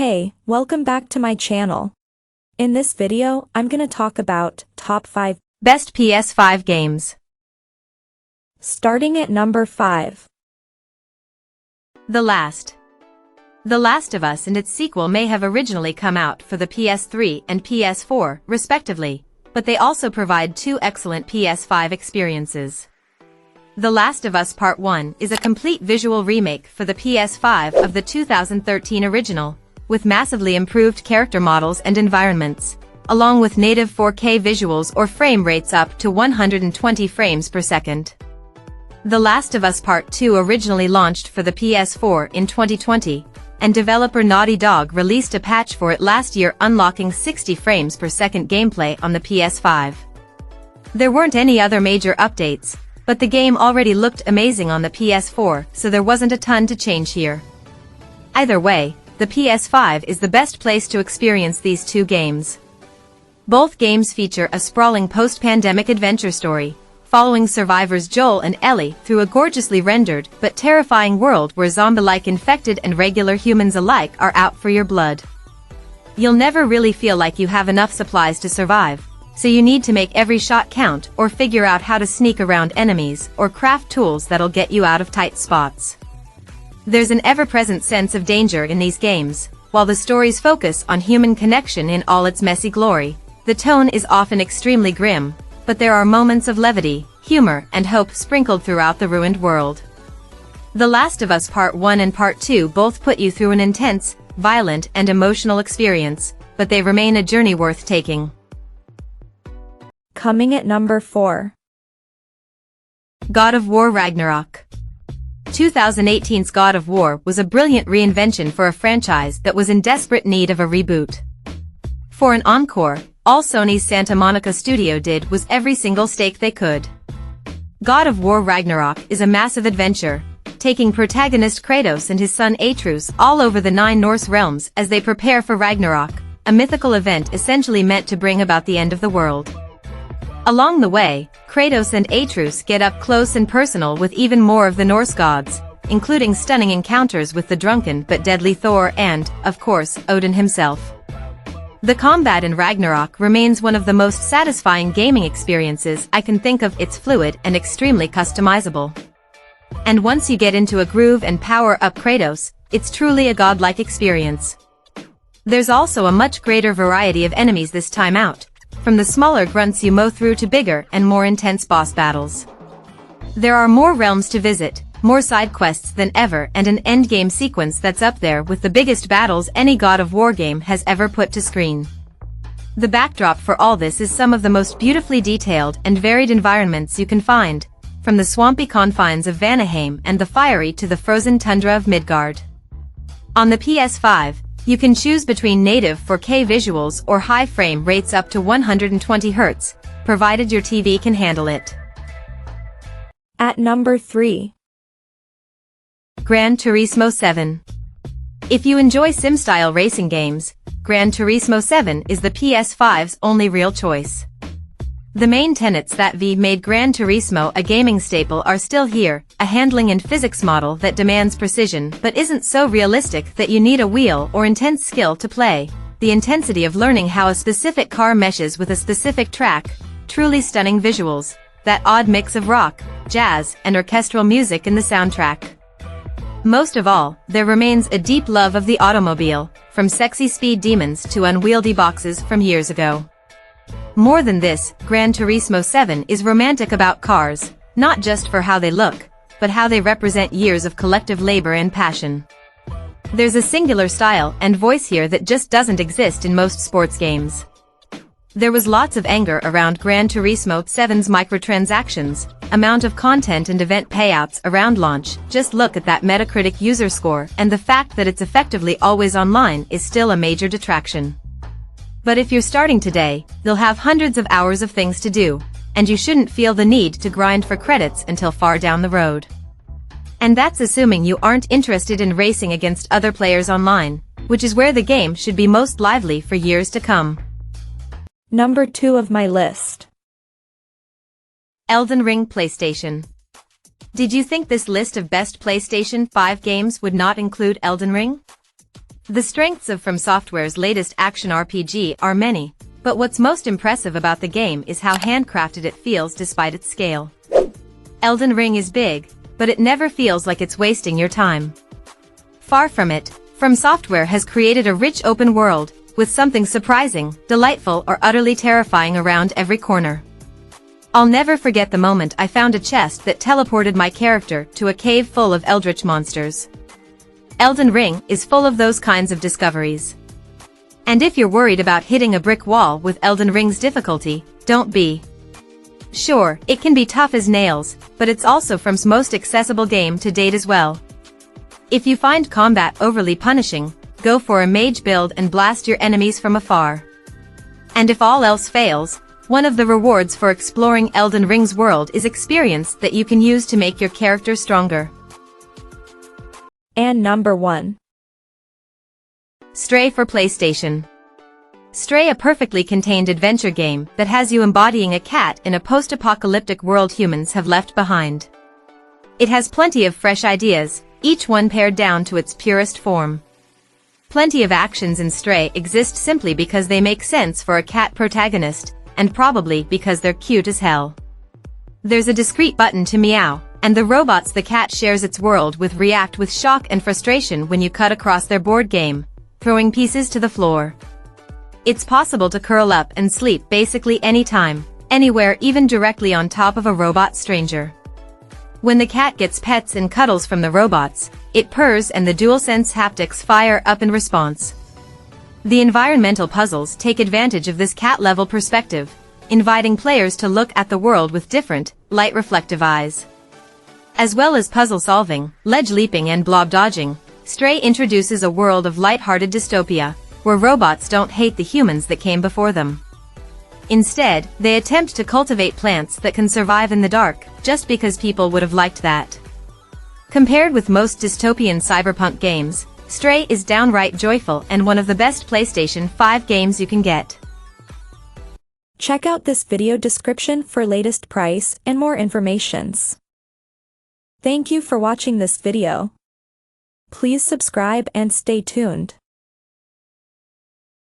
Hey, welcome back to my channel. In this video, I'm gonna talk about top 5 best PS5 games. Starting at number 5. The Last of Us and its sequel may have originally come out for the PS3 and PS4, respectively, but they also provide two excellent PS5 experiences. The Last of Us Part 1 is a complete visual remake for the PS5 of the 2013 original, with massively improved character models and environments, along with native 4K visuals or frame rates up to 120 frames per second. The Last of Us Part 2 originally launched for the PS4 in 2020, and developer Naughty Dog released a patch for it last year unlocking 60 frames per second gameplay on the PS5. There weren't any other major updates, but the game already looked amazing on the PS4, so there wasn't a ton to change here. Either way, the PS5 is the best place to experience these two games. Both games feature a sprawling post-pandemic adventure story, following survivors Joel and Ellie through a gorgeously rendered but terrifying world where zombie-like infected and regular humans alike are out for your blood. You'll never really feel like you have enough supplies to survive, so you need to make every shot count or figure out how to sneak around enemies or craft tools that'll get you out of tight spots. There's an ever-present sense of danger in these games. While the stories focus on human connection in all its messy glory, the tone is often extremely grim, but there are moments of levity, humor, and hope sprinkled throughout the ruined world. The Last of Us Part 1 and Part 2 both put you through an intense, violent, and emotional experience, but they remain a journey worth taking. Coming at number 4. God of War Ragnarök. 2018's God of War was a brilliant reinvention for a franchise that was in desperate need of a reboot. For an encore, all Sony's Santa Monica studio did was every single stake they could. God of War Ragnarök is a massive adventure, taking protagonist Kratos and his son Atreus all over the 9 Norse realms as they prepare for Ragnarök, a mythical event essentially meant to bring about the end of the world. Along the way, Kratos and Atreus get up close and personal with even more of the Norse gods, including stunning encounters with the drunken but deadly Thor and, of course, Odin himself. The combat in Ragnarök remains one of the most satisfying gaming experiences I can think of. It's fluid and extremely customizable. And once you get into a groove and power up Kratos, it's truly a godlike experience. There's also a much greater variety of enemies this time out, from the smaller grunts you mow through to bigger and more intense boss battles. There are more realms to visit, more side quests than ever, and an endgame sequence that's up there with the biggest battles any God of War game has ever put to screen. The backdrop for all this is some of the most beautifully detailed and varied environments you can find, from the swampy confines of Vanaheim and the fiery to the frozen tundra of Midgard. On the PS5, you can choose between native 4K visuals or high frame rates up to 120 Hz, provided your TV can handle it. At number 3. Gran Turismo 7. If you enjoy sim-style racing games, Gran Turismo 7 is the PS5's only real choice. The main tenets that made Gran Turismo a gaming staple are still here: a handling and physics model that demands precision but isn't so realistic that you need a wheel or intense skill to play, the intensity of learning how a specific car meshes with a specific track, truly stunning visuals, that odd mix of rock, jazz, and orchestral music in the soundtrack. Most of all, there remains a deep love of the automobile, from sexy speed demons to unwieldy boxes from years ago. More than this, Gran Turismo 7 is romantic about cars, not just for how they look, but how they represent years of collective labor and passion. There's a singular style and voice here that just doesn't exist in most sports games. There was lots of anger around Gran Turismo 7's microtransactions, amount of content and event payouts around launch. Just look at that Metacritic user score, and the fact that it's effectively always online is still a major detraction. But if you're starting today, you'll have hundreds of hours of things to do, and you shouldn't feel the need to grind for credits until far down the road. And that's assuming you aren't interested in racing against other players online, which is where the game should be most lively for years to come. Number 2 of my list. Elden Ring PlayStation. Did you think this list of best PlayStation 5 games would not include Elden Ring? The strengths of From Software's latest action RPG are many, but what's most impressive about the game is how handcrafted it feels despite its scale. Elden Ring is big, but it never feels like it's wasting your time. Far from it, From Software has created a rich open world, with something surprising, delightful or utterly terrifying around every corner. I'll never forget the moment I found a chest that teleported my character to a cave full of eldritch monsters. Elden Ring is full of those kinds of discoveries. And if you're worried about hitting a brick wall with Elden Ring's difficulty, don't be. Sure, it can be tough as nails, but it's also From's most accessible game to date as well. If you find combat overly punishing, go for a mage build and blast your enemies from afar. And if all else fails, one of the rewards for exploring Elden Ring's world is experience that you can use to make your character stronger. And number 1. Stray for PlayStation. Stray, a perfectly contained adventure game that has you embodying a cat in a post-apocalyptic world humans have left behind. It has plenty of fresh ideas, each one pared down to its purest form. Plenty of actions in Stray exist simply because they make sense for a cat protagonist, and probably because they're cute as hell. There's a discreet button to meow, and the robots the cat shares its world with react with shock and frustration when you cut across their board game, throwing pieces to the floor. It's possible to curl up and sleep basically anytime, anywhere, even directly on top of a robot stranger. When the cat gets pets and cuddles from the robots, it purrs and the DualSense haptics fire up in response. The environmental puzzles take advantage of this cat-level perspective, inviting players to look at the world with different, light-reflective eyes. As well as puzzle solving, ledge leaping and blob dodging, Stray introduces a world of light-hearted dystopia, where robots don't hate the humans that came before them. Instead, they attempt to cultivate plants that can survive in the dark, just because people would have liked that. Compared with most dystopian cyberpunk games, Stray is downright joyful and one of the best PlayStation 5 games you can get. Check out this video description for latest price and more informations. Thank you for watching this video. Please subscribe and stay tuned.